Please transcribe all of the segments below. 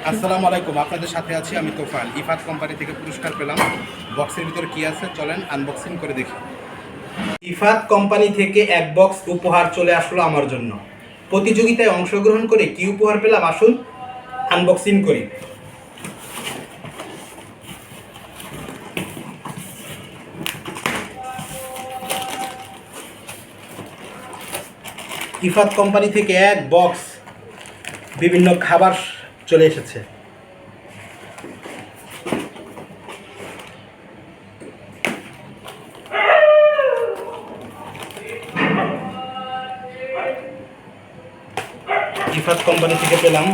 আসসালামু আলাইকুম, আপনাদের সাথে আছি আমি তোফান। ইফাত কোম্পানি থেকে পুরস্কার পেলাম। বক্সের ভিতরে কি আছে চলেন আনবক্সিং করে দেখি। ইফাত কোম্পানি থেকে এক বক্স উপহার চলে আসলো আমার জন্য। প্রতিযোগিতায় অংশগ্রহণ করে কি উপহার পেলাম আসুন আনবক্সিং করি। ইফাত কোম্পানি থেকে এক বক্স বিভিন্ন খাবার চলে এসেছে। ইফাত কোম্পানি থেকে পেলাম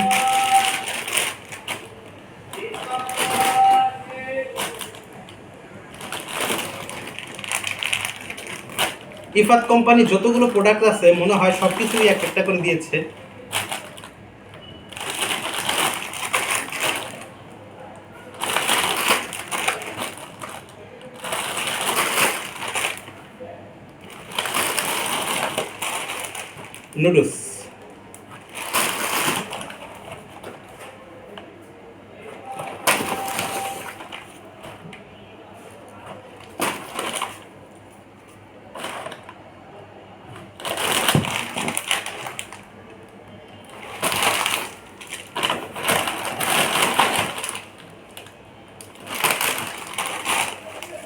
ইফাত কোম্পানি যতগুলো প্রোডাক্ট আছে মনে হয় সব কিছুই এক একটা করে দিয়েছে। নুডলস,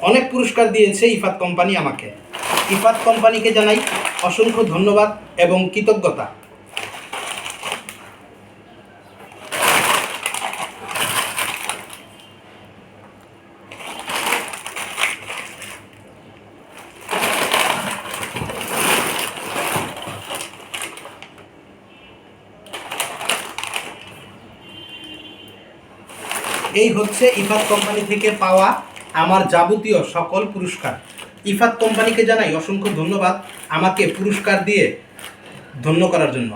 অনেক পুরস্কার দিয়েছে ইফাত কোম্পানি আমাকে। ইফাত কোম্পানিকে জানাই অসংখ্য ধন্যবাদ এবং কৃতজ্ঞতা। এই হচ্ছে ইফাত কোম্পানি থেকে পাওয়া আমার যাবতীয় সকল পুরস্কার। ইফাত কোম্পানিকে জানাই অসংখ্য ধন্যবাদ আমাকে পুরস্কার দিয়ে ধন্য করার জন্য।